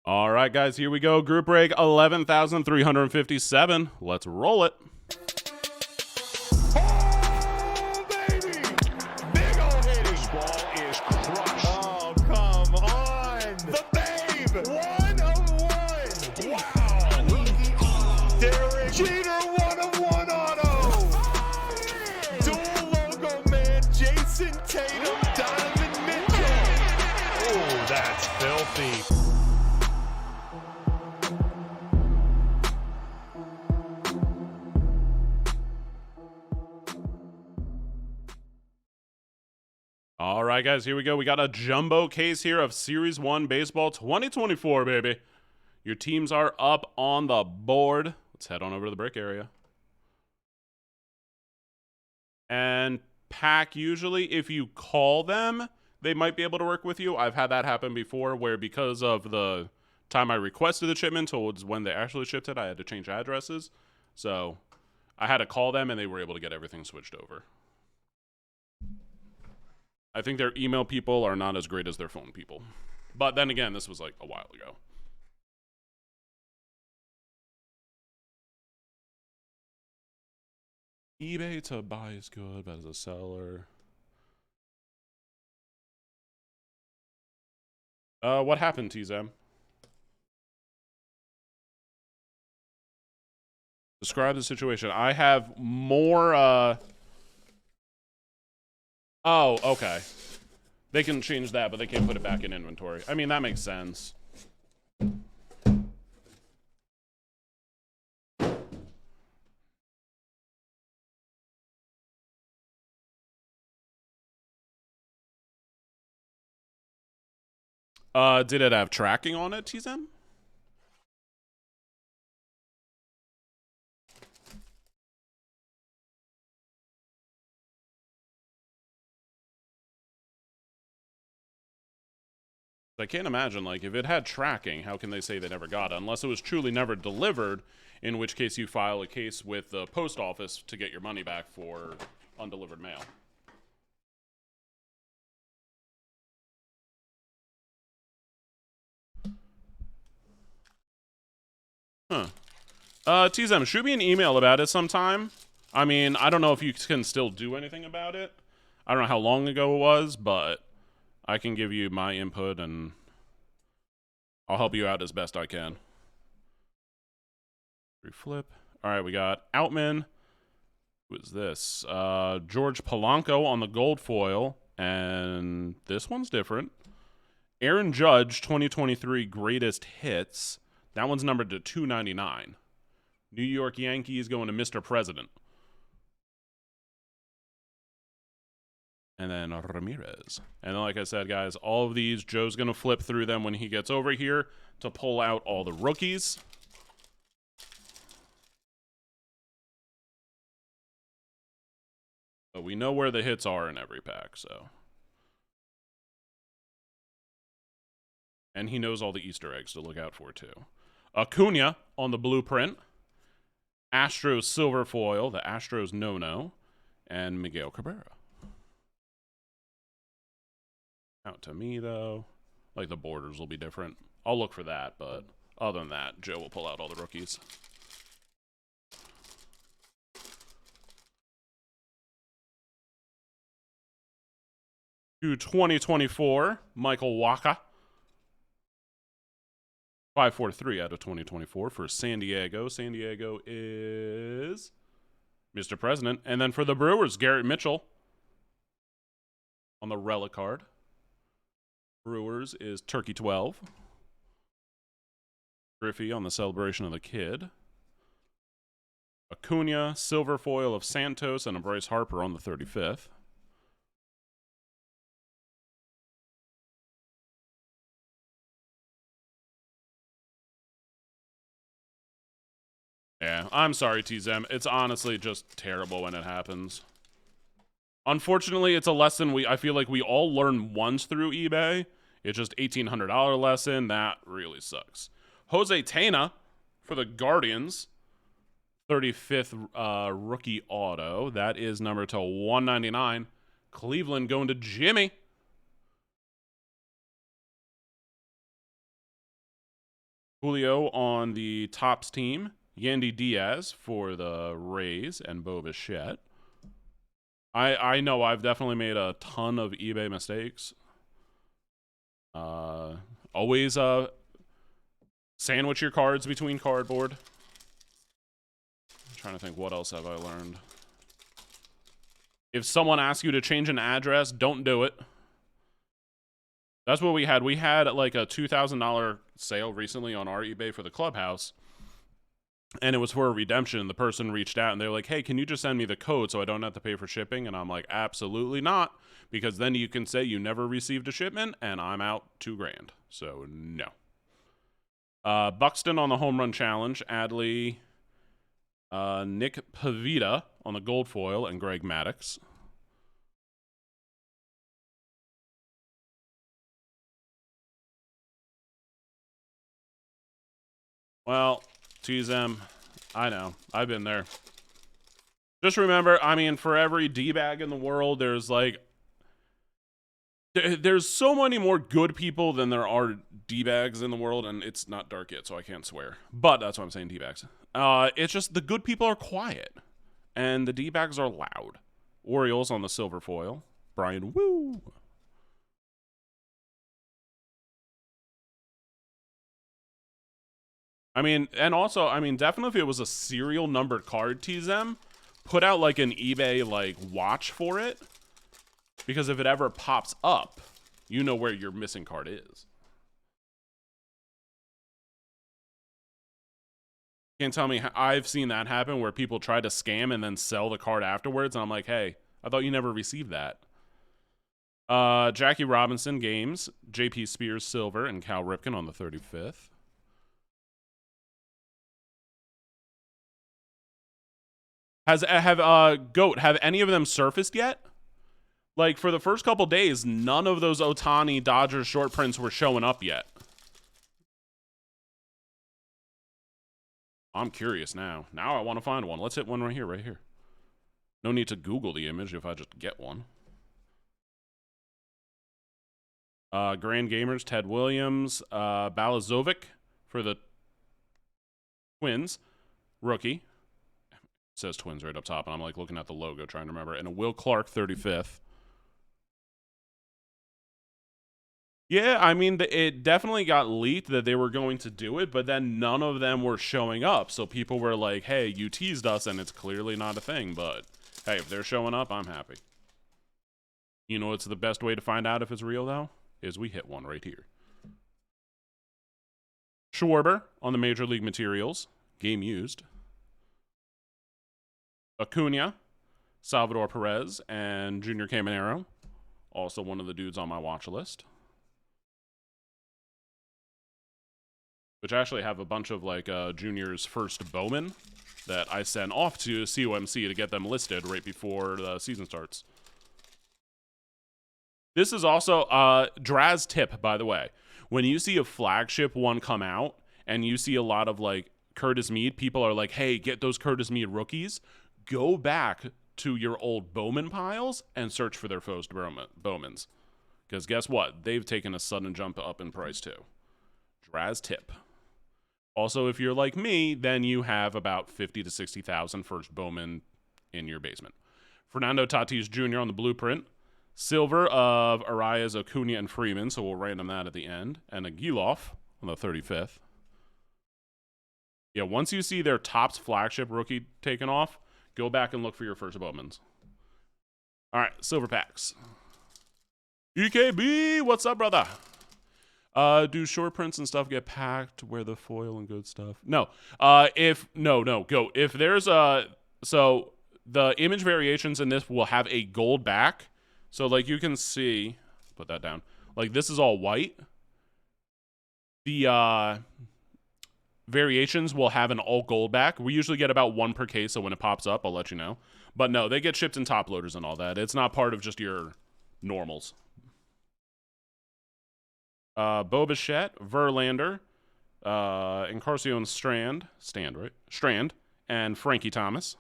All right, guys, here we go. Group break 11,357. Let's roll it. Oh, baby! Big ol' hit. This ball is crushed. Oh, come on. The babe. 1 of 1. Wow. Rookie auto. Derek Jeter, 1 of 1 auto. Dual logo man, Jason Tatum, Donovan Mitchell. Oh, that's filthy. All right, guys, here we go. We got a jumbo case here of Series 1 Baseball 2024, baby. Your teams are up on the board. Let's head on over to the break area. And pack, usually, if you call them, they might be able to work with you. I've had that happen before where because of the time I requested the shipment towards when they actually shipped it, I had to change addresses. So I had to call them, and they were able to get everything switched over. I think their email people are not as great as their phone people. But then again, this was like a while ago. eBay to buy is good, but as a seller. What happened, TZM? Describe the situation. I have more, Oh, okay. They can change that, but they can't put it back in inventory. I mean, that makes sense. Did it have tracking on it, TZM? I can't imagine, like, if it had tracking, how can they say they never got it? Unless it was truly never delivered, in which case you file a case with the post office to get your money back for undelivered mail. Huh. TZM, shoot me an email about it sometime. I mean, I don't know if you can still do anything about it. I don't know how long ago it was, but I can give you my input and I'll help you out as best I can. Reflip. All right, we got Outman. Who is this? George Polanco on the gold foil, and this one's different. Aaron Judge, 2023 greatest hits. That one's numbered to 299. New York Yankees going to Mr. President. And then Ramirez. And then, like I said, guys, all of these, Joe's going to flip through them when he gets over here to pull out all the rookies. But we know where the hits are in every pack, so. And he knows all the Easter eggs to look out for, too. Acuna on the blueprint. Astros silver foil, the Astros no-no. And Miguel Cabrera. Out to me, though. Like, the borders will be different. I'll look for that, but other than that, Joe will pull out all the rookies. To 2024, Michael Wacha. 543 out of 2024 for San Diego. San Diego is Mr. President. And then for the Brewers, Garrett Mitchell on the relic card. Brewers is Turkey 12. Griffey on the celebration of the kid. Acuna, silver foil of Santos, and a Bryce Harper on the 35th. Yeah, I'm sorry, TZM. It's honestly just terrible when it happens. Unfortunately, it's a lesson I feel like we all learn once through eBay. It's just $1,800 lesson. That really sucks. Jose Tena for the Guardians. 35th rookie auto. That is number to 199. Cleveland going to Jimmy. Julio on the Tops team. Yandy Diaz for the Rays and Bo Bichette. I know I've definitely made a ton of eBay mistakes. Always sandwich your cards between cardboard. I'm trying to think, what else have I learned? If someone asks you to change an address, don't do it. That's what we had. We had like a $2,000 sale recently on our eBay for the Clubhouse, and it was for a redemption. The person reached out and they were like, hey, can you just send me the code so I don't have to pay for shipping? And I'm like, absolutely not, because then you can say you never received a shipment and I'm out $2,000. So no. Buxton on the home run challenge. Adley, Nick Pavita on the gold foil, and Greg Maddux. Well, TZM, I know. I've been there. Just remember, I mean, for every D-bag in the world, there's like... There's so many more good people than there are D-bags in the world, and it's not dark yet, so I can't swear. But that's why I'm saying D-bags. It's just the good people are quiet, and the D-bags are loud. Orioles on the silver foil. Brian Woo. I mean, and also, I mean, definitely if it was a serial numbered card, TZM, put out like an eBay like watch for it, because if it ever pops up, you know where your missing card is. Can't tell me, I've seen that happen where people try to scam and then sell the card afterwards, and I'm like, hey, I thought you never received that. Jackie Robinson games, JP Spears silver, and Cal Ripken on the 35th. Have any of them surfaced yet? Like, for the first couple days, none of those Ohtani Dodgers short prints were showing up yet. I'm curious now. Now I want to find one. Let's hit one right here. No need to Google the image if I just get one. Grand Gamers, Ted Williams, Balazovic for the Twins, rookie. It says Twins right up top, and I'm like looking at the logo trying to remember. And a Will Clark 35th. Yeah, I mean, it definitely got leaked that they were going to do it, but then none of them were showing up. So people were like, hey, you teased us, and it's clearly not a thing. But, hey, if they're showing up, I'm happy. You know what's the best way to find out if it's real, though? Is we hit one right here. Schwarber on the Major League Materials. Game used. Acuna, Salvador Perez, and Junior Caminero. Also one of the dudes on my watch list. Which actually have a bunch of like Junior's first Bowman that I sent off to COMC to get them listed right before the season starts. This is also Draz tip, by the way. When you see a flagship one come out and you see a lot of like Curtis Mead, people are like, hey, get those Curtis Mead rookies. Go back to your old Bowman piles and search for their first Bowmans. Because guess what? They've taken a sudden jump up in price too. Draz tip. Also, if you're like me, then you have about 50 to 60,000 first Bowman in your basement. Fernando Tatis Jr. on the blueprint. Silver of Arias, Acuna, and Freeman, so we'll random that at the end. And a Giloff on the 35th. Yeah, once you see their Topps flagship rookie taken off, go back and look for your first Bowmans. All right, silver packs. EKB, what's up, brother? Do short prints and stuff get packed where the foil and good stuff? No. Go. If there's so the image variations in this will have a gold back. So like you can see, put that down. Like this is all white. The variations will have an all gold back. We usually get about one per case, so when it pops up, I'll let you know. But no, they get shipped in top loaders and all that. It's not part of just your normals. Bo Bichette, Verlander, Encarnacion Strand, and Frankie Thomas.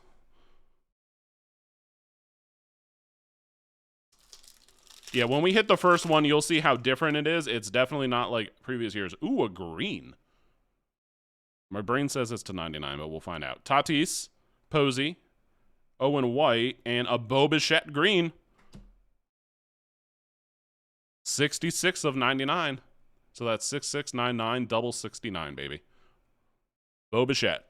Yeah, when we hit the first one, you'll see how different it is. It's definitely not like previous years. Ooh, a green. My brain says it's to 99, but we'll find out. Tatis, Posey, Owen White, and a Bo Bichette green. 66 of 99. So that's 6699 double 69, baby. Bo Bichette.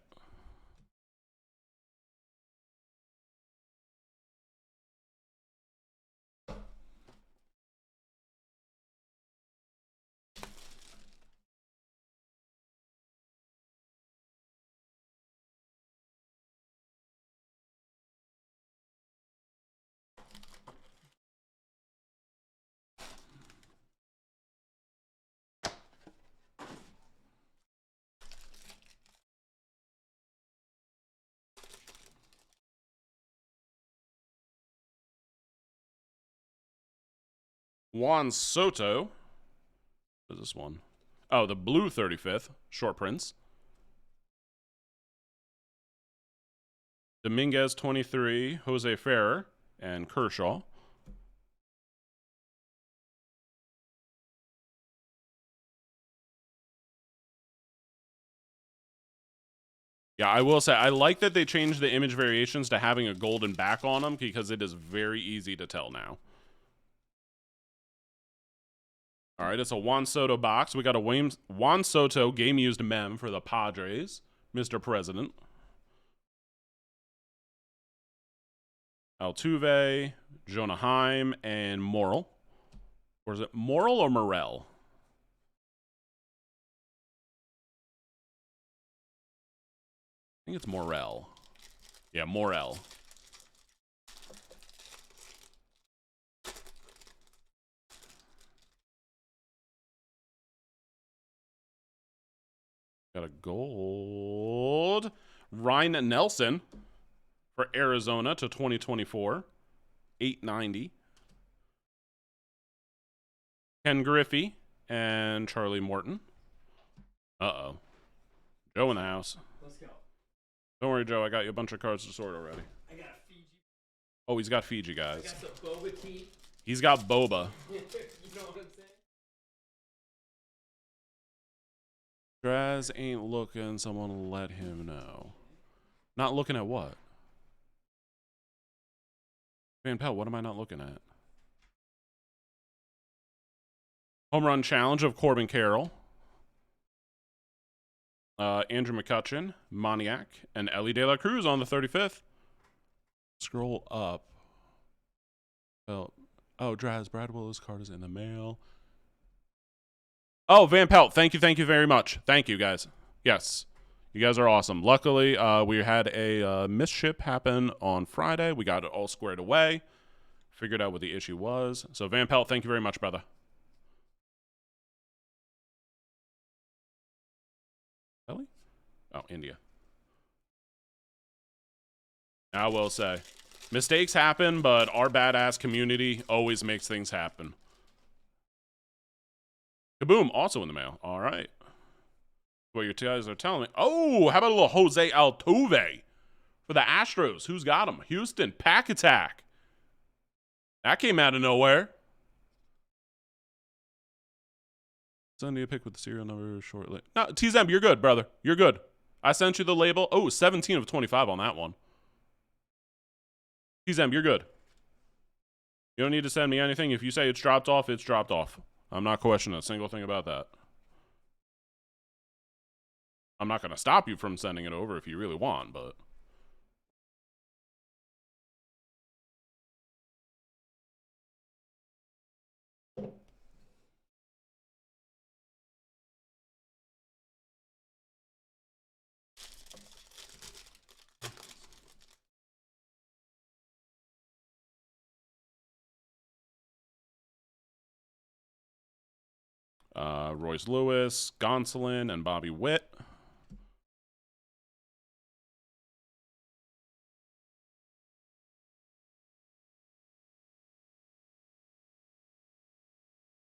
Juan Soto. What is this one? Oh, the blue 35th. Short prints. Dominguez 23. Jose Ferrer. And Kershaw. Yeah, I will say, I like that they changed the image variations to having a golden back on them because it is very easy to tell now. All right, it's a Juan Soto box. We got a Juan Soto game-used mem for the Padres, Mr. President. Altuve, Jonah Heim, and Morrell. Or is it Morrell or Morel? I think it's Morel. Yeah, Morel. Got a gold. Ryan Nelson for Arizona to 2024. 890. Ken Griffey and Charlie Morton. Uh-oh. Joe in the house. Let's go. Don't worry, Joe. I got you a bunch of cards to sort already. I got Fiji. Oh, he's got Fiji, guys. I got some boba tea. He's got boba. You know what I'm saying? Draz ain't looking. Someone let him know. Not looking at what? Van Pelt, what am I not looking at? Home run challenge of Corbin Carroll. Andrew McCutchen, Moniak, and Ellie De La Cruz on the 35th. Scroll up. Oh, Draz, Brad Willis card is in the mail. Oh, Van Pelt, thank you very much. Thank you, guys. Yes, you guys are awesome. Luckily, we had a misship happen on Friday. We got it all squared away. Figured out what the issue was. So, Van Pelt, thank you very much, brother. Ellie? Oh, India. I will say, mistakes happen, but our badass community always makes things happen. Kaboom, also in the mail. All right. What your guys are telling me. Oh, how about a little Jose Altuve for the Astros? Who's got him? Houston, Pack Attack. That came out of nowhere. Send you a pic with the serial number shortly. No, TZM, you're good, brother. You're good. I sent you the label. Oh, 17 of 25 on that one. TZM, you're good. You don't need to send me anything. If you say it's dropped off, it's dropped off. I'm not questioning a single thing about that. I'm not going to stop you from sending it over if you really want, but... Royce Lewis, Gonsolin, and Bobby Witt.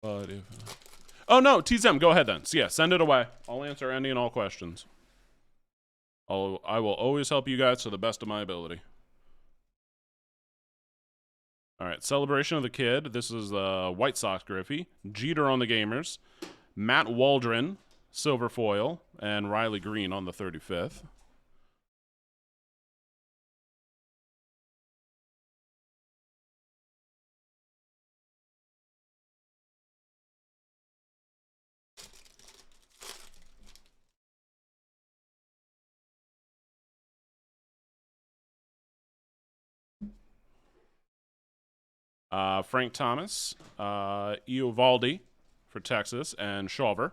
But if... Oh, no, TZM, go ahead then. So, yeah, send it away. I'll answer any and all questions. I will always help you guys to the best of my ability. All right, Celebration of the Kid. This is White Sox Griffey. Jeter on the Gamers. Matt Waldron silver foil, and Riley Green on the 35th. Frank Thomas, Eovaldi for Texas, and Shawver.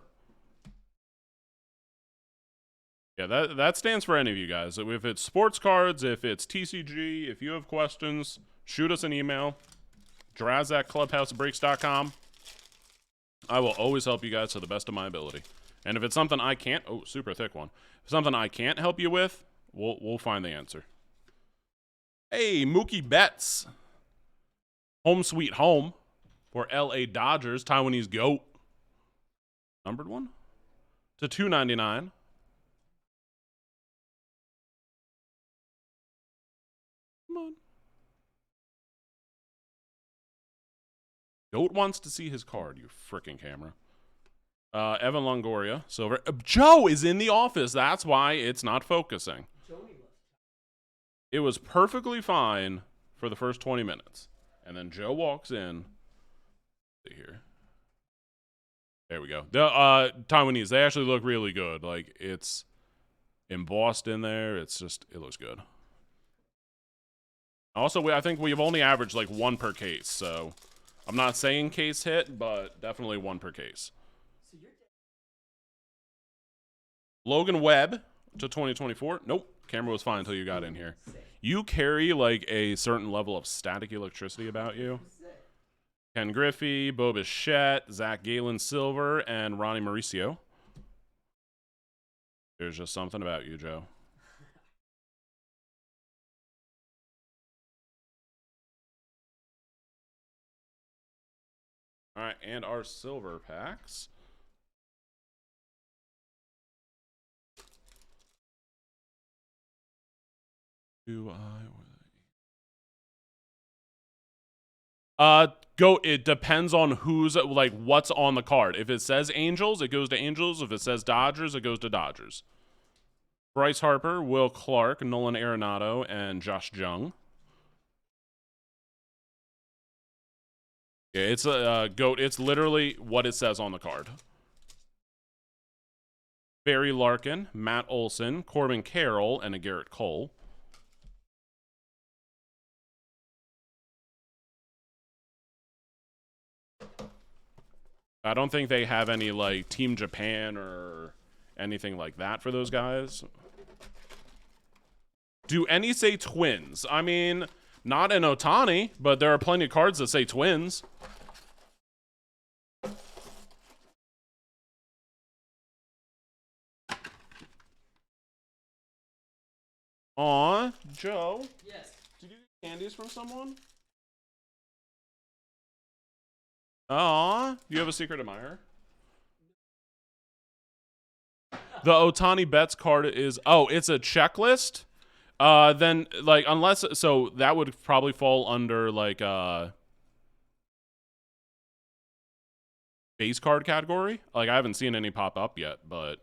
Yeah, that stands for any of you guys. If it's sports cards, if it's TCG, if you have questions, shoot us an email. Draz@clubhousebreaks.com. I will always help you guys to the best of my ability. And if it's something I can't, super thick one. If it's something I can't help you with, we'll find the answer. Hey, Mookie Betts. Home sweet home for LA Dodgers, Taiwanese GOAT. Numbered one to 299. Come on. GOAT wants to see his card, you freaking camera. Evan Longoria, silver. Joe is in the office. That's why it's not focusing. It was perfectly fine for the first 20 minutes. And then Joe walks in. Let's see here. There we go. The Taiwanese, they actually look really good. Like, it's embossed in there. It's just, it looks good. Also, I think we've only averaged like one per case. So I'm not saying case hit, but definitely one per case. Logan Webb to 2024. Nope. Camera was fine until you got in here. You carry like a certain level of static electricity about you. Ken Griffey, Bo Bichette, Zach Galen Silver, and Ronnie Mauricio. There's just something about you, Joe. All right, and our silver packs. It depends on who's, like, what's on the card. If it says Angels, it goes to Angels. If it says Dodgers, it goes to Dodgers. Bryce Harper, Will Clark, Nolan Arenado, and Josh Jung. Yeah, it's a GOAT. It's literally what it says on the card. Barry Larkin, Matt Olson, Corbin Carroll, and a Garrett Cole. I don't think they have any, like, Team Japan or anything like that for those guys. Do any say Twins? I mean, not in Ohtani, but there are plenty of cards that say Twins. Aw, Joe. Yes. Did you get candies from someone? Aw, do you have a secret admirer? The Ohtani Betts card is, it's a checklist? Then, like, unless, so that would probably fall under, like, base card category. Like, I haven't seen any pop up yet, but,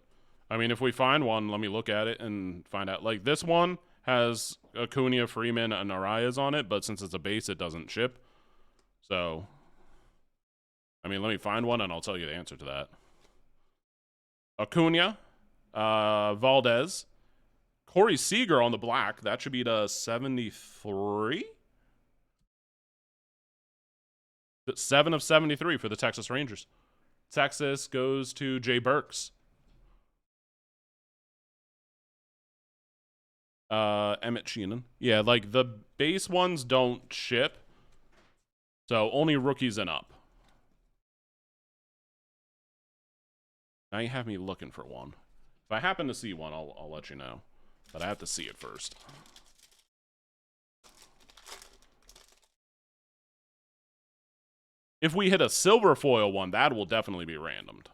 I mean, if we find one, let me look at it and find out. Like, this one has Acuna, Freeman, and Arias on it, but since it's a base, it doesn't ship. So, I mean, let me find one, and I'll tell you the answer to that. Acuna, Valdez, Corey Seager on the black. That should be to 73. 7 of 73 for the Texas Rangers. Texas goes to Jay Burks. Emmett Sheehan. Yeah, like the base ones don't ship. So only rookies and up. Now you have me looking for one. If I happen to see one, I'll let you know. But I have to see it first. If we hit a silver foil one, that will definitely be randomed.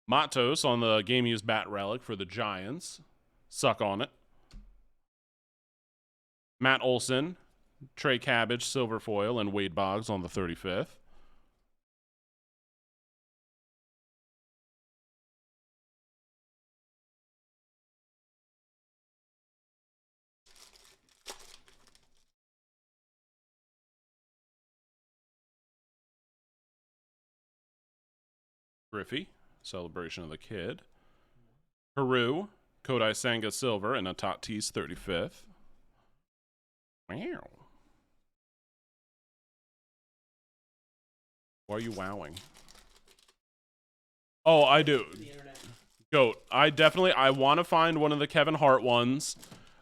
Matos on the game used bat relic for the Giants. Suck on it. Matt Olson, Trey Cabbage, silver foil, and Wade Boggs on the 35th. Griffey, Celebration of the Kid. Haru, Kodai Senga Silver, and a Tatis 35th. Wow. Why are you wowing? Oh, I do. The internet. Goat. I want to find one of the Kevin Hart ones.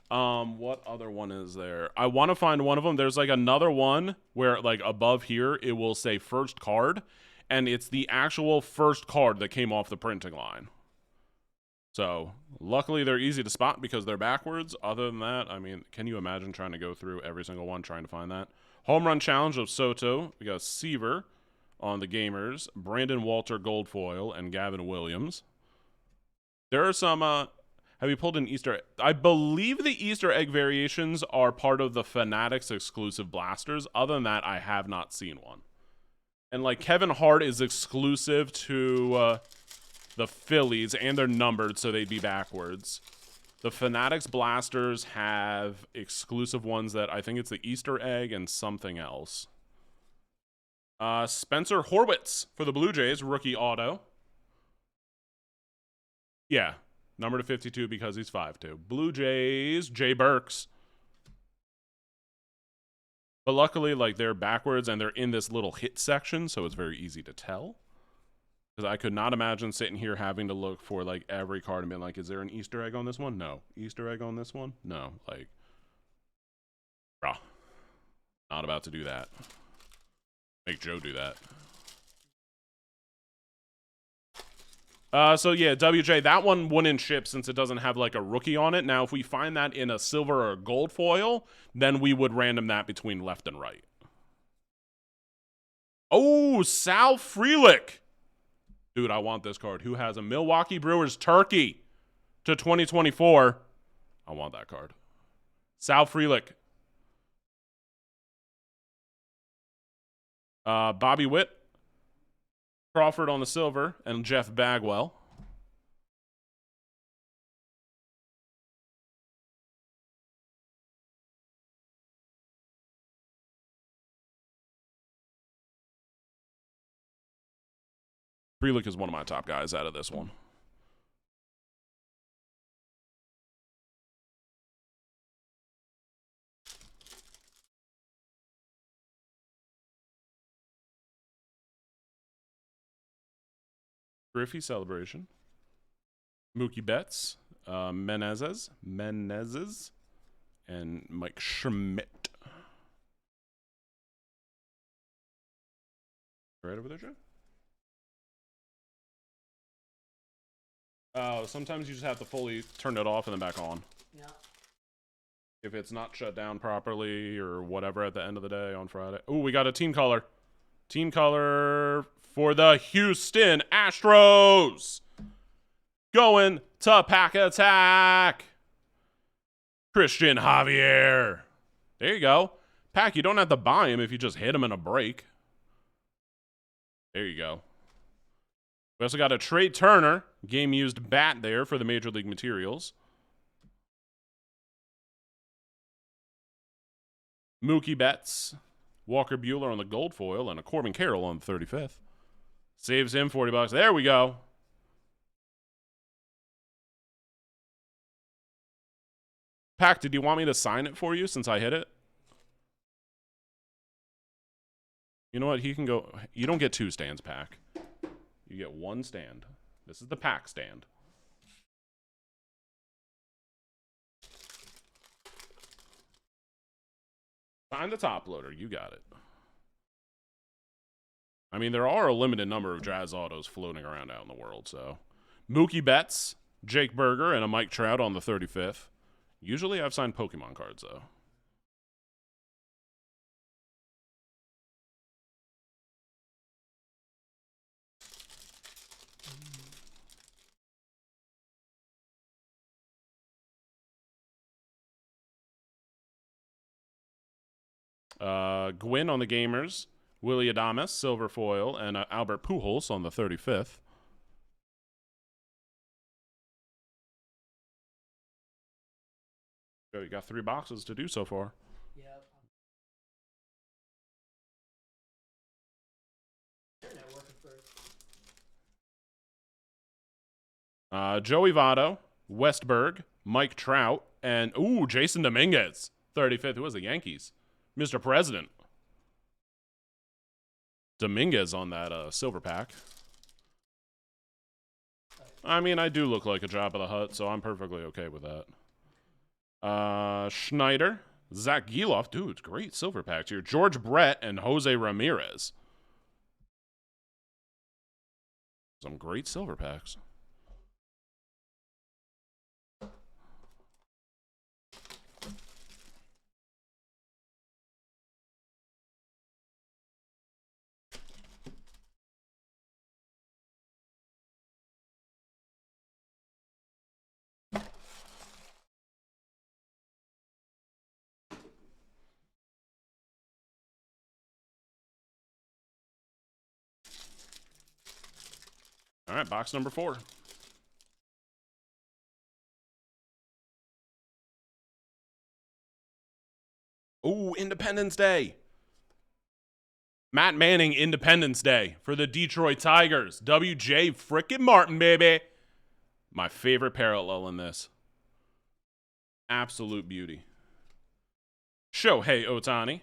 What other one is there? I want to find one of them. There's like another one where like above here it will say first card, and it's the actual first card that came off the printing line. So luckily they're easy to spot because they're backwards. Other than that, I mean, can you imagine trying to go through every single one trying to find that? Home run challenge of Soto. We got Seaver on the Gamers, Brandon Walter Goldfoil, and Gavin Williams. There are some, have you pulled an Easter egg? I believe the Easter egg variations are part of the Fanatics exclusive blasters. Other than that, I have not seen one. And like Kevin Hart is exclusive to the Phillies, and they're numbered, so they'd be backwards. The Fanatics blasters have exclusive ones that I think it's the Easter egg and something else. Spencer Horwitz for the Blue Jays, rookie auto. Yeah, number to 52 because he's 5'2". Blue Jays, Jay Burks. But luckily, like, they're backwards and they're in this little hit section, so it's very easy to tell. Because I could not imagine sitting here having to look for, like, every card and being like, is there an Easter egg on this one? No. Easter egg on this one? No. Like, bruh. Not about to do that. Make Joe do that. So yeah, WJ, that one wouldn't ship since it doesn't have like a rookie on it. Now, if we find that in a silver or a gold foil, then we would random that between left and right. Oh, Sal Frelick. Dude, I want this card. Who has a Milwaukee Brewers turkey to 2024? I want that card. Sal Frelick. Bobby Witt. Crawford on the silver, and Jeff Bagwell. Frelick is one of my top guys out of this one. Griffey Celebration. Mookie Betts, Menezes, and Mike Schmidt. Right over there, Joe? Oh, sometimes you just have to fully turn it off and then back on. Yeah. If it's not shut down properly or whatever at the end of the day on Friday. Oh, we got a team color. Team color for the Houston Astros. Going to Pack Attack. Christian Javier. There you go. Pack, you don't have to buy him if you just hit him in a break. There you go. We also got a Trey Turner, game-used bat there for the Major League Materials. Mookie Betts, Walker Buehler on the gold foil, and a Corbin Carroll on the 35th. Saves him $40. There we go. Pack, did you want me to sign it for you since I hit it? You know what? He can go. You don't get two stands, Pack. You get one stand. This is the Pack stand. Sign the top loader. You got it. I mean, there are a limited number of Jazz autos floating around out in the world, so. Mookie Betts, Jake Berger, and a Mike Trout on the 35th. Usually I've signed Pokemon cards, though. Gwynn on the Gamers, Willie Adames, silver foil, and Albert Pujols on the 35th. So you got 3 boxes to do so far. Yep. Internet working first. Joey Votto, Westberg, Mike Trout, and Jason Dominguez, 35th. Who was the Yankees? Mr. President. Dominguez on that silver pack. I mean, I do look like a Jabba the Hutt, so I'm perfectly okay with that. Schneider, Zach Geloff. Dude, great silver packs here. George Brett and Jose Ramirez. Some great silver packs. All right, box number 4. Independence Day. Matt Manning, Independence Day for the Detroit Tigers. W.J. frickin' Martin, baby. My favorite parallel in this. Absolute beauty. Shohei Ohtani.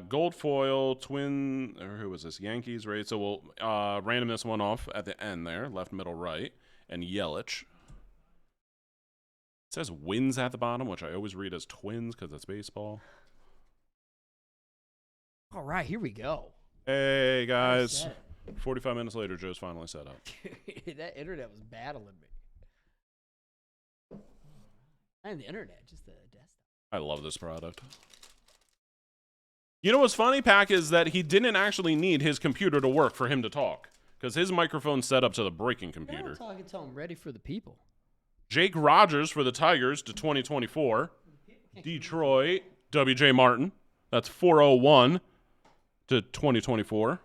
Gold foil, twin, or who was this? Yankees, right? So we'll random this one off at the end there, left, middle, right, and Yelich. It says wins at the bottom, which I always read as twins because it's baseball. All right, here we go. Hey, guys. 45 minutes later, Joe's finally set up. That internet was battling me. And the internet, just the desktop. I love this product. You know what's funny, Pack, is that he didn't actually need his computer to work for him to talk because his microphone's set up to the breaking computer. I'm talking until I'm ready for the people. Jake Rogers for the Tigers to 2024. Detroit, W.J. Martin. That's 401 to 2024.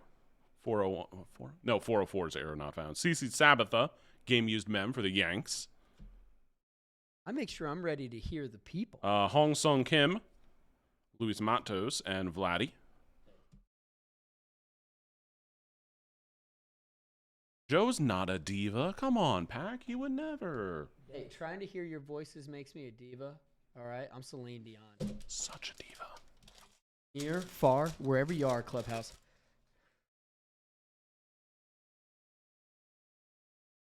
401. No, 404 is error not found. CC Sabatha, game-used mem for the Yanks. I make sure I'm ready to hear the people. Hong Sung Kim, Luis Matos, and Vladdy. Joe's not a diva. Come on, Pack. You would never. Hey, trying to hear your voices makes me a diva. All right? I'm Celine Dion. Such a diva. Near, far, wherever you are, Clubhouse.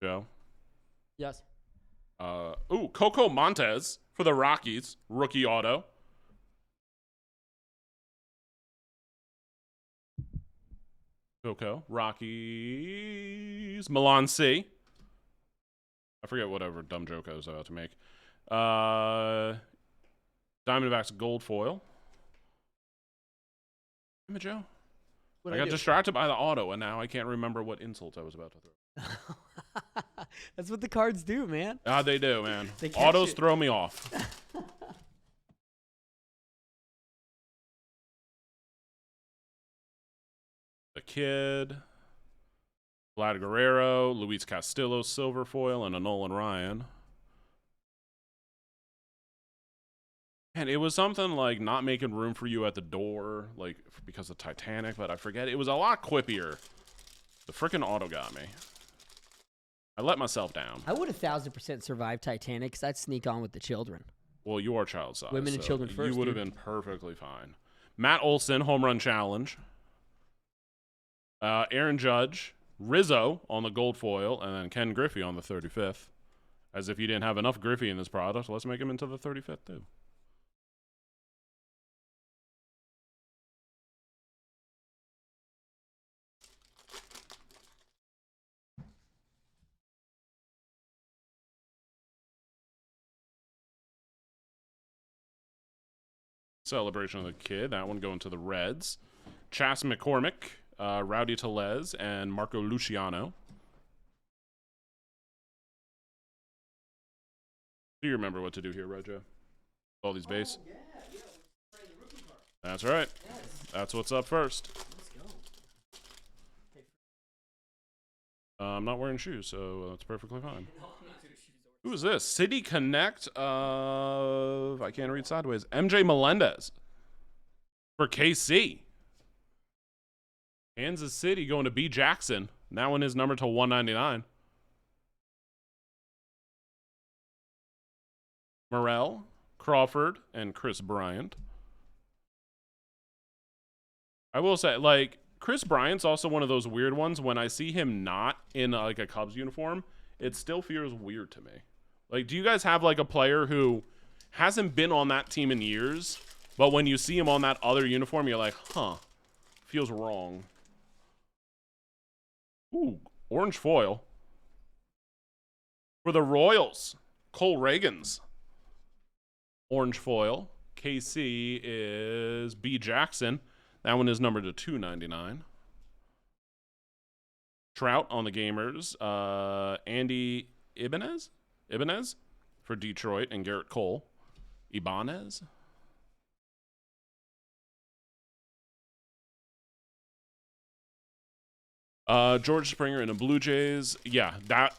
Joe? Yes. Coco Montez for the Rockies. Rookie auto. Coco. Rockies. Milan C. I forget whatever dumb joke I was about to make. Diamondbacks gold foil. Damn it, Joe. I got distracted by the auto, and now I can't remember what insult I was about to throw. That's what the cards do, man. They do, man. They catch Autos it. throw me off. The Kid. Vlad Guerrero. Luis Castillo silver foil, and a Nolan Ryan. And it was something like not making room for you at the door, like because of Titanic, but I forget. It was a lot quippier. The freaking auto got me. I let myself down. I would 1,000% survive Titanic because I'd sneak on with the children. Well, you are child size. Women and children first, You would have dude. been perfectly fine. Matt Olson, home run challenge. Aaron Judge, Rizzo on the gold foil, and then Ken Griffey on the 35th. As if you didn't have enough Griffey in this product, let's make him into the 35th too. Celebration of the Kid. That one going to the Reds. Chas McCormick, Rowdy Tellez, and Marco Luciano. Do you remember what to do here, Rojo? All these base? Yeah. That's right. Yes. That's what's up first. Let's go. I'm not wearing shoes, so that's perfectly fine. Who is this? City Connect of, I can't read sideways, MJ Melendez for KC. Kansas City going to B. Jackson. That one is numbered to 199. Morrell, Crawford, and Chris Bryant. I will say, like, Chris Bryant's also one of those weird ones. When I see him not in like a Cubs uniform, it still feels weird to me. Like, do you guys have like a player who hasn't been on that team in years, but when you see him on that other uniform, you're like, huh, feels wrong. Ooh, orange foil. For the Royals, Cole Reagans. Orange foil. KC is B. Jackson. That one is numbered to 299. Trout on the Gamers. Andy Ibanez for Detroit, and Garrett Cole. Ibanez. George Springer in the Blue Jays. Yeah,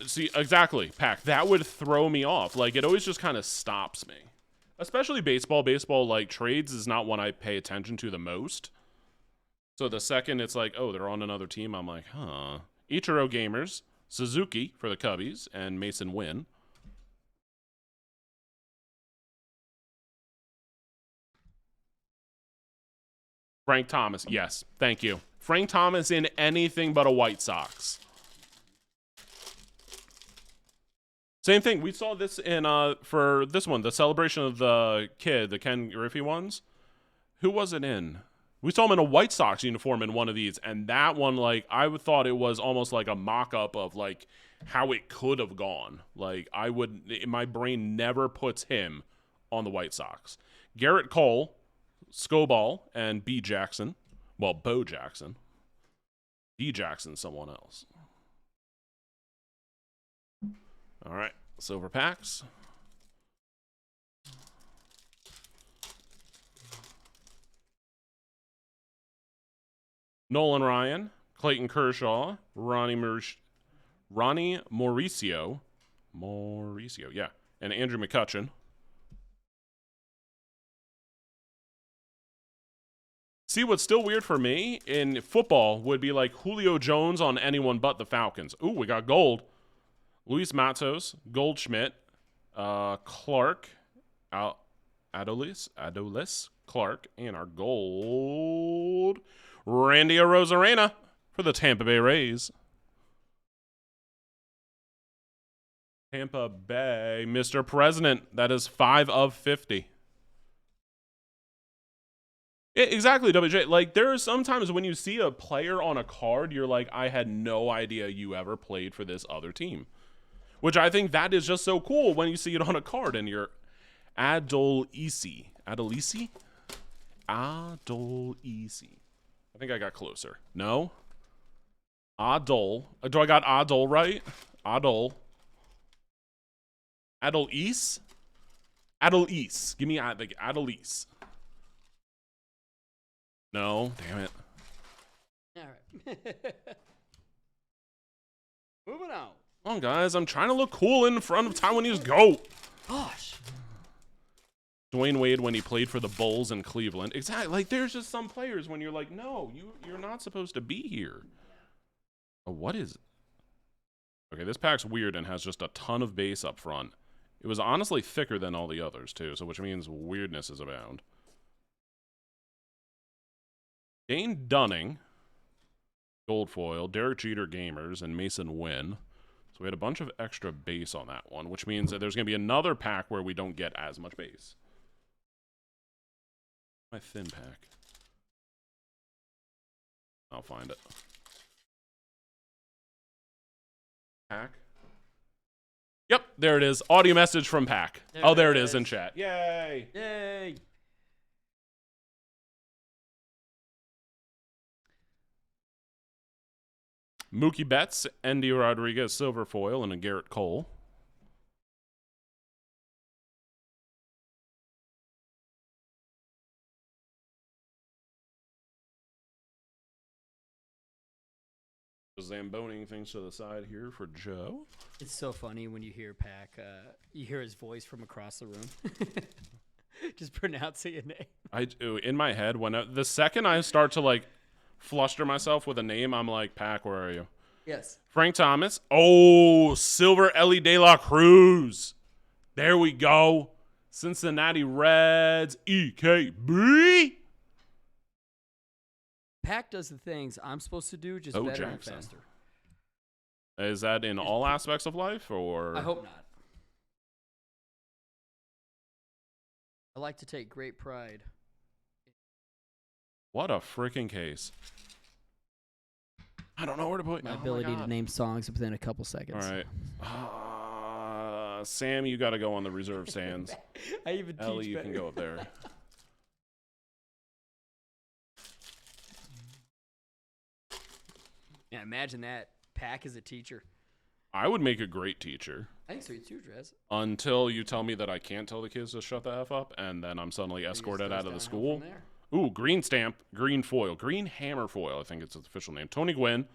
see, exactly, Pack. That would throw me off. Like, it always just kind of stops me. Especially baseball. Baseball, like, trades is not one I pay attention to the most. So the second it's like, oh, they're on another team, I'm like, huh. Ichiro Gamers, Suzuki for the Cubbies, and Mason Wynn. Frank Thomas, yes, thank you. Frank Thomas in anything but a White Sox. Same thing. We saw this in for this one, the celebration of the kid, the Ken Griffey ones. Who was it in? We saw him in a White Sox uniform in one of these, and that one, like, I thought it was almost like a mock-up of like how it could have gone. Like, my brain never puts him on the White Sox. Garrett Cole, Scoball, and B. Jackson. Well, Bo Jackson. B. Jackson, someone else. All right, silver packs. Nolan Ryan, Clayton Kershaw, Ronnie Mauricio, yeah, and Andrew McCutchen. See, what's still weird for me in football would be like Julio Jones on anyone but the Falcons. Ooh, we got gold. Luis Matos, Goldschmidt, Clark, Adolis, Clark, and our gold, Randy Arozarena for the Tampa Bay Rays. Tampa Bay, Mr. President, that is 5 of 50. Yeah, exactly, WJ. Like, there are sometimes when you see a player on a card, you're like, I had no idea you ever played for this other team. Which I think that is just so cool when you see it on a card and you're Adolisi. Adolisi? Adolisi. I think I got closer. No? Adol. Do I got Adol right? Adol. Adolis? Adolis. Give me like Adolis. No, damn it. All right. Moving on. Come on, guys. I'm trying to look cool in front of Taiwanese GOAT. Gosh. Dwayne Wade when he played for the Bulls in Cleveland. Exactly. Like, there's just some players when you're like, no, you're not supposed to be here. Oh, what is it? Okay, this pack's weird and has just a ton of base up front. It was honestly thicker than all the others, too, so which means weirdness is abound. Dane Dunning, gold foil, Derek Jeter Gamers, and Mason Wynn. So we had a bunch of extra base on that one, which means that there's going to be another pack where we don't get as much base. My thin pack. I'll find it. Pack. Yep, there it is. Audio message from Pack. There it is in chat. Yay! Yay! Mookie Betts, Andy Rodriguez, silver foil, and a Garrett Cole. Zamboning things to the side here for Joe. It's so funny when you hear Pack, you hear his voice from across the room. Just pronouncing a name. I do. In my head, the second I start to like fluster myself with a name, I'm like, Pack, where are you? Yes. Frank Thomas. Oh, silver Ellie De La Cruz. There we go. Cincinnati Reds, EKB. Pack does the things I'm supposed to do, just Bo better Jackson. and faster. Is that in all aspects of life, or? I hope not. I like to take great pride. What a freaking case. I don't know where to put My oh ability to God. name songs within a couple seconds. All right. Sam, you got to go on the reserve stands. I even Ellie, teach you better. can go up there. Yeah, imagine that. Pack as a teacher. I would make a great teacher I think so too, Drez. until you tell me that I can't tell the kids to shut the F up, and then I'm suddenly escorted out of the school. Ooh, green stamp, green foil, green hammer foil, I think it's its official name. Tony Gwynn,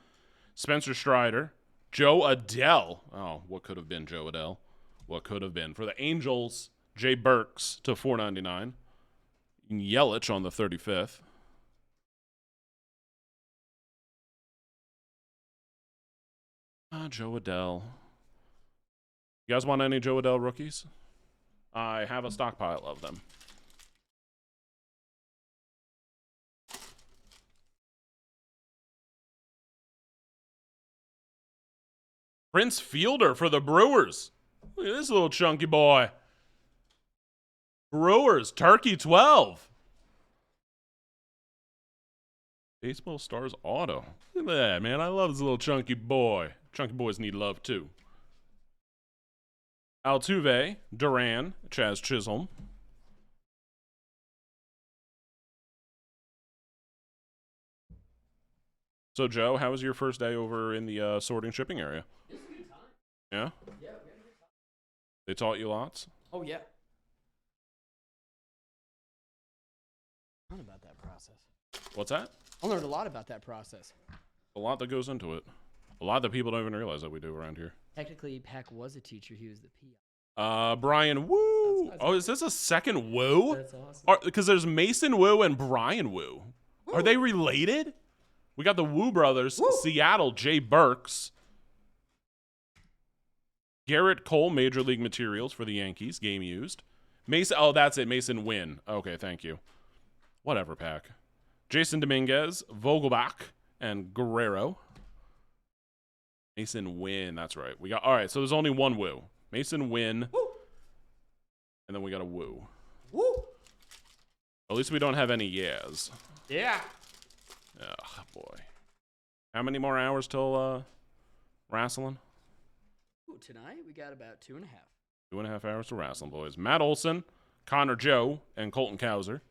Spencer Strider, Joe Adell. Oh, what could have been Joe Adell? What could have been? For the Angels, Jay Burks to $4.99. Yelich on the 35th. Joe Adell. You guys want any Joe Adell rookies? I have a stockpile of them. Prince Fielder for the Brewers. Look at this little chunky boy. Brewers, Turkey 12. Baseball Stars Auto. Look at that, man. I love this little chunky boy. Chunky boys need love, too. Altuve, Duran, Chaz Chisholm. So, Joe, how was your first day over in the sorting shipping area? It was a good time. Yeah? Yeah, we had a good time. They taught you lots? Oh, yeah. I learned about that process. What's that? I learned a lot about that process. A lot that goes into it. A lot that people don't even realize that we do around here. Technically, Pack was a teacher. He was the PI. Brian Woo. That's Oh, is this a second Woo? That's awesome. Because there's Mason Woo and Brian Woo. Are they related? We got the Woo brothers. Woo. Seattle, Jay Burks. Garrett Cole, Major League Materials for the Yankees. Game used. Mason. Oh, that's it. Mason Wynn. Okay, thank you. Whatever, Pack. Jason Dominguez, Vogelbach, and Guerrero. Mason Wynn. That's right. We got. All right. So there's only one Woo. Mason Wynn. Woo. And then we got a Woo. Woo. At least we don't have any yeahs. Yeah. Oh, boy. How many more hours till wrestling? Ooh, tonight we got about 2.5. 2.5 hours to wrestling, boys. Matt Olson, Connor Joe, and Colton Cowser.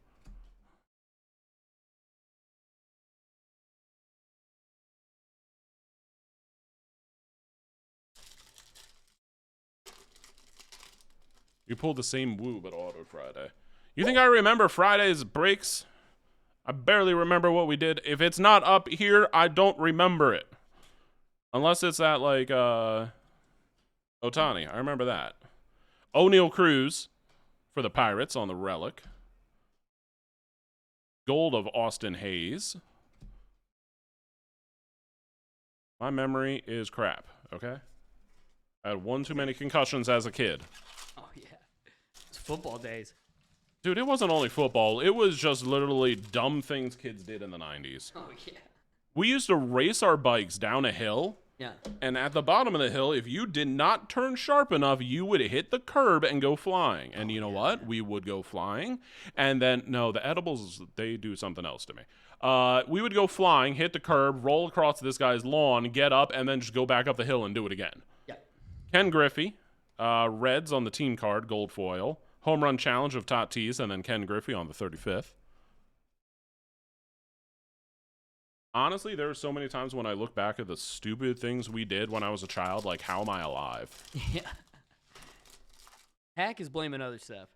You pulled the same Woo, but autoed Friday. You think I remember Friday's breaks? I barely remember what we did. If it's not up here, I don't remember it. Unless it's at, like, Otani. I remember that. O'Neal Cruz for the Pirates on the Relic. Gold of Austin Hayes. My memory is crap, okay? I had one too many concussions as a kid. Oh, yeah. It's football days. Dude, it wasn't only football. It was just literally dumb things kids did in the 90s. Oh, yeah. We used to race our bikes down a hill, Yeah. and at the bottom of the hill, if you did not turn sharp enough, you would hit the curb and go flying. And you know what? We would go flying. And then, no, the edibles, they do something else to me. We would go flying, hit the curb, roll across this guy's lawn, get up, and then just go back up the hill and do it again. Yeah. Ken Griffey, Reds on the team card, gold foil. Home run challenge of Tatis, and then Ken Griffey on the 35th. Honestly, there are so many times when I look back at the stupid things we did when I was a child, like, how am I alive? Yeah. Hack is blaming other stuff.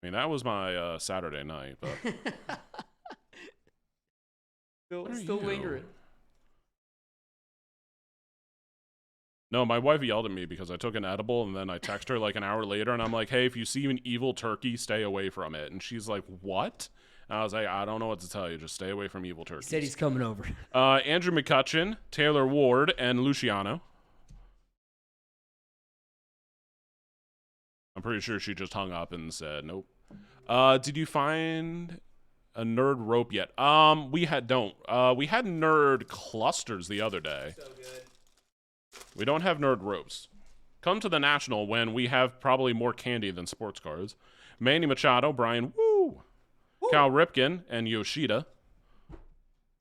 I mean, that was my Saturday night, but What are Still you? lingering. no, my wife yelled at me because I took an edible, and then I text her like an hour later, and I'm like, hey, if you see an evil turkey, stay away from it. And she's like, what? And I was like, I don't know what to tell you. Just stay away from evil turkeys. Said he's coming over. Andrew McCutcheon, Taylor Ward, and Luciano. I'm pretty sure she just hung up and said nope. Did you find a nerd rope yet? We had nerd clusters the other day. So good. We don't have nerd ropes. Come to the National when we have probably more candy than sports cards. Manny Machado, Brian Woo, Cal Ripken, and Yoshida.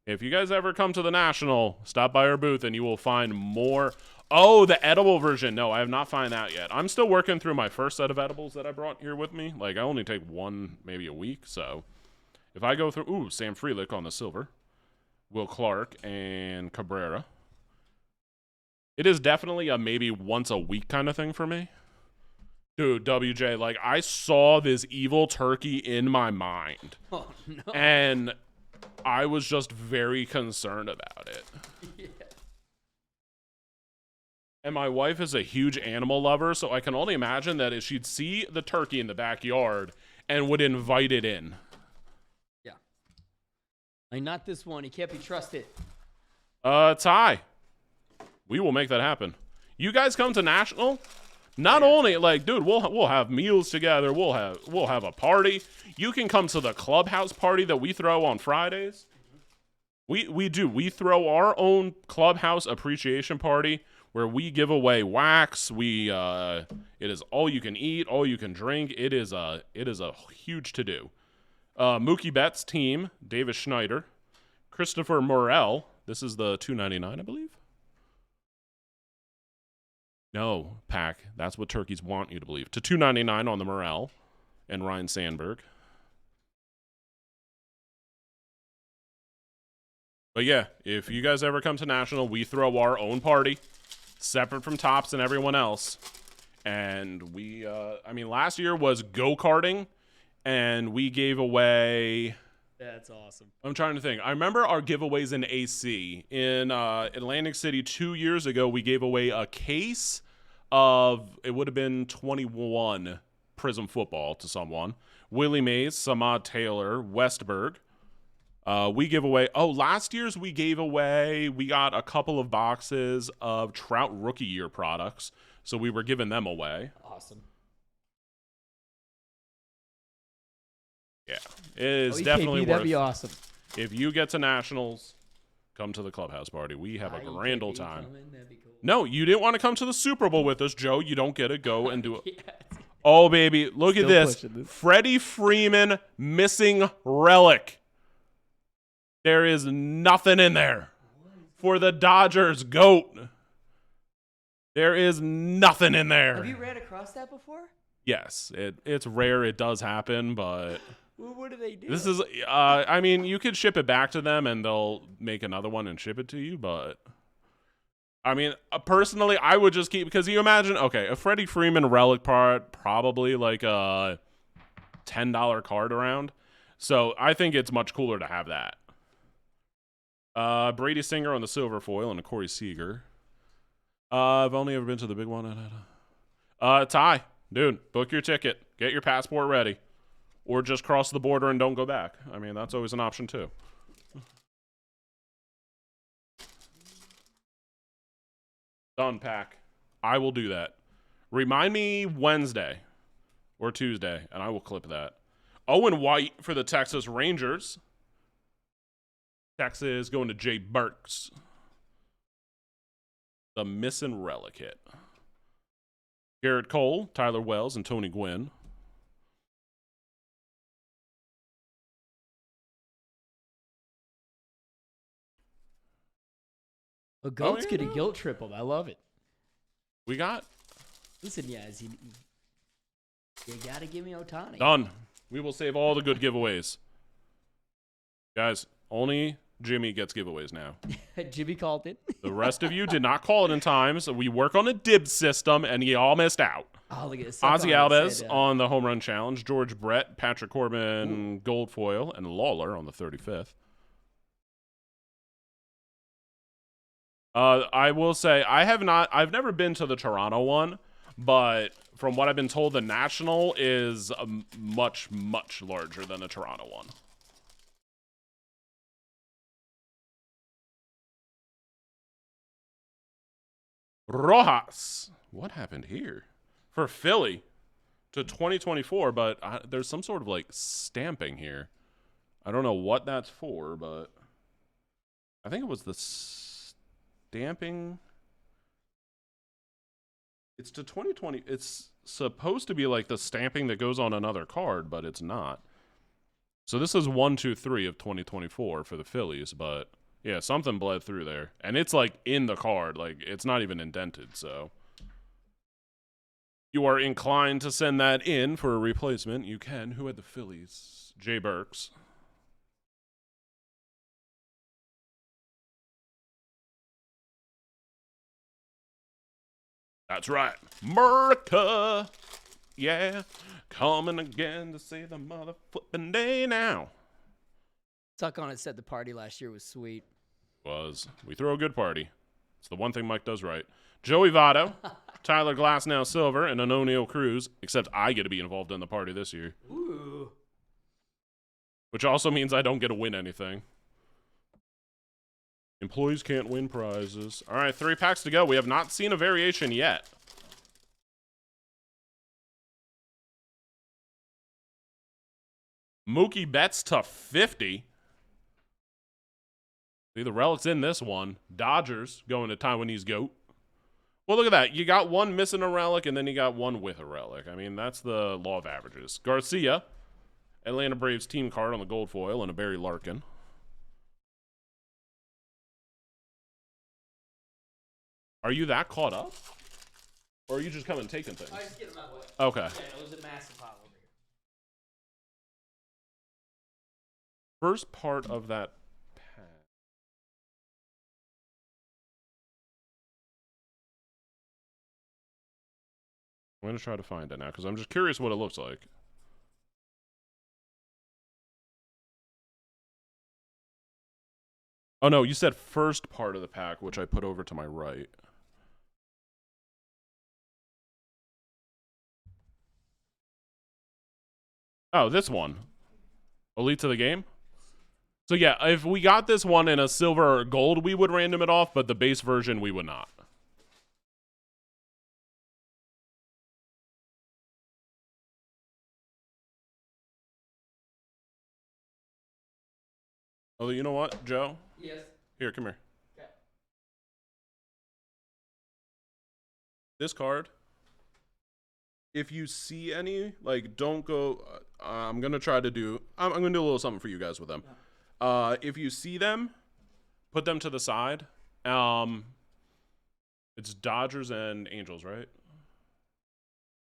If you guys ever come to the National, stop by our booth and you will find more. Oh, the edible version. No, I have not found that yet. I'm still working through my first set of edibles that I brought here with me. Like, I only take one maybe a week, so if I go through... Ooh, Sam Frelick on the silver. Will Clark and Cabrera. It is definitely a maybe once a week kind of thing for me. Dude, WJ, like, I saw this evil turkey in my mind. Oh, no. And I was just very concerned about it. Yeah. And my wife is a huge animal lover, so I can only imagine that if she'd see the turkey in the backyard and would invite it in. Yeah. Like, not this one. He can't be trusted. Ty. We will make that happen. You guys come to National? Not only, like, dude, we'll have meals together. We'll have a party. You can come to the Clubhouse party that we throw on Fridays. We do. We throw our own Clubhouse appreciation party where we give away wax. It is all you can eat, all you can drink. It is a huge to do. Mookie Betts' team, Davis Schneider, Christopher Morel. This is the $2.99, I believe. No, Pack. That's what turkeys want you to believe. To $2.99 on the Morel and Ryan Sandberg. But yeah, if you guys ever come to National, we throw our own party, separate from Tops and everyone else. And we, last year was go-karting, and we gave away... That's awesome. I'm trying to think. I remember our giveaways in AC. In Atlantic City 2 years ago, we gave away a case of, it would have been 21 Prism football to someone. Willie Mays, Samad Taylor, Westberg. We give away, last year's we gave away, we got a couple of boxes of Trout Rookie Year products. So we were giving them away. Awesome. Yeah, it is definitely worth. That'd be awesome. If you get to Nationals, come to the Clubhouse party. We have a grand old time. That'd be cool. No, you didn't want to come to the Super Bowl with us, Joe. You don't get to go and do it. Yeah. Oh, baby, look at Still this. pushing this. Freddie Freeman missing relic. There is nothing in there for the Dodgers GOAT. There is nothing in there. Have you ran across that before? Yes, it's rare. It does happen, but... What do they do? This is, you could ship it back to them and they'll make another one and ship it to you, but personally, I would just keep, because you imagine, okay, a Freddie Freeman relic part, probably like a $10 card around. So I think it's much cooler to have that. Brady Singer on the silver foil and a Corey Seager. I've only ever been to the big one. Ty, dude, book your ticket. Get your passport ready. Or just cross the border and don't go back. I mean, that's always an option, too. Done, Pack. I will do that. Remind me Wednesday or Tuesday, and I will clip that. Owen White for the Texas Rangers. Texas going to Jay Burks. The missing relic hit. Garrett Cole, Tyler Wells, and Tony Gwynn. A goat's yeah, getting guilt tripled. I love it. We got Listen, guys, you gotta give me Ohtani. done. We will save all the good giveaways. Guys, only Jimmy gets giveaways now. Jimmy called it. The rest of you did not call it in time, so we work on a dib system, and you all missed out. Oh, look at this. Ozzy Alves on the home run challenge, George Brett, Patrick Corbin, gold foil, and Lawler on the 35th. I will say I've never been to the Toronto one, but from what I've been told, the National is much, much larger than the Toronto one. Rojas. What happened here? For Philly, to 2024, but there's some sort of like stamping here. I don't know what that's for, but I think it was the stamping. It's to 2020. It's supposed to be like the stamping that goes on another card, but it's not. So this is 1, 2, 3 of 2024 for the Phillies, but yeah, something bled through there. And it's like in the card, like it's not even indented, so you are inclined to send that in for a replacement. You can. Who had the Phillies? Jay Burks. That's right. America. Yeah. Coming again to say the motherfucking day now. Tuck on it said the party last year was sweet. We throw a good party. It's the one thing Mike does right. Joey Votto, Tyler Glasnow Silver, and Antonio Cruz, except I get to be involved in the party this year. Ooh. Which also means I don't get to win anything. Employees can't win prizes. All right, 3 packs to go. We have not seen a variation yet. Mookie Betts to 50. See, the relic's in this one. Dodgers going to Taiwanese GOAT. Well, look at that. You got one missing a relic, and then you got one with a relic. I mean, that's the law of averages. Garcia, Atlanta Braves team card on the gold foil, and a Barry Larkin. Are you that caught up? Or are you just coming and taking things? I just get them out of the way. Okay. Yeah, it was a massive pile over here. First part of that pack. I'm going to try to find it now because I'm just curious what it looks like. Oh, no, you said first part of the pack, which I put over to my right. Oh, this one. Elite of the game? So, yeah, if we got this one in a silver or gold, we would random it off, but the base version, we would not. Oh, you know what, Joe? Yes. Here, come here. Okay. This card, if you see any, like, don't go. I'm gonna try to do. I'm gonna do a little something for you guys with them. If you see them, put them to the side. It's Dodgers and Angels, right?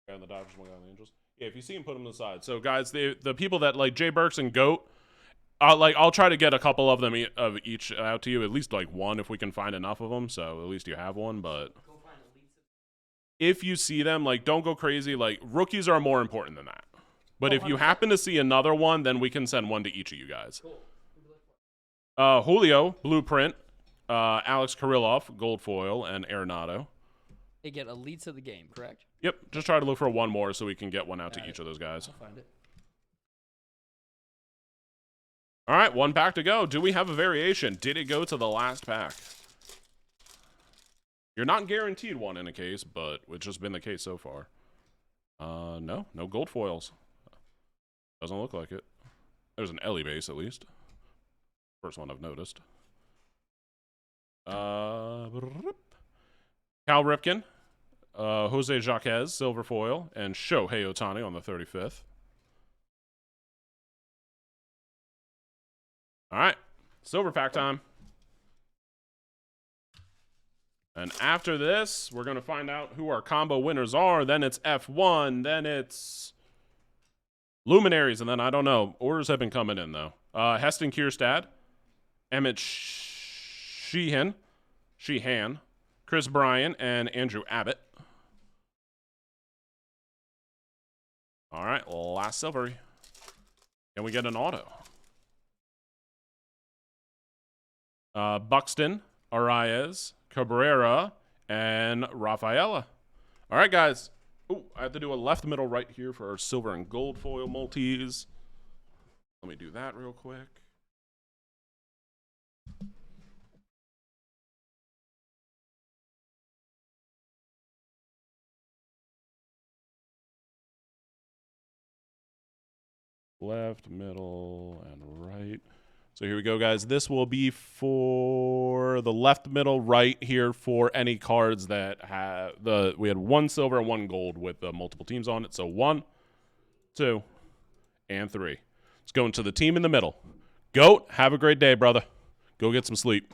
Guy on the Dodgers, one guy on the Angels. Yeah, if you see them, put them to the side. So, guys, the people that like Jay Burks and Goat, I'll try to get a couple of them of each out to you. At least like one if we can find enough of them. So at least you have one. But if you see them, like, don't go crazy. Like, rookies are more important than that. But if you happen to see another one, then we can send one to each of you guys. Cool. Julio, Blueprint, Alex Kirilloff, Gold Foil, and Arenado. They get elites of the game, correct? Yep. Just try to look for one more so we can get one out to each of those guys. I'll find it. All right, 1 pack to go. Do we have a variation? Did it go to the last pack? You're not guaranteed one in a case, but it's just been the case so far. No gold foils. Doesn't look like it. There's an Ellie base at least. First one I've noticed. Cal Ripken, Jose Jaquez, silver foil, and Shohei Ohtani on the 35th. All right, silver pack time. And after this, we're going to find out who our combo winners are. Then it's F1. Then it's Luminaries. And then I don't know. Orders have been coming in, though. Heston Kierstad, Emmett Sheehan, Chris Bryan, and Andrew Abbott. All right, last silvery. Can we get an auto? Buxton, Arias, Cabrera, and Rafaela. All right, guys. Ooh, I have to do a left, middle, right here for our silver and gold foil multis. Let me do that real quick. left, middle, and right. So here we go, guys. This will be for the left, middle, right here for any cards that have we had 1 silver and 1 gold with multiple teams on it. So 1, 2, and 3. Let's go into the team in the middle. Goat, have a great day, brother. Go get some sleep.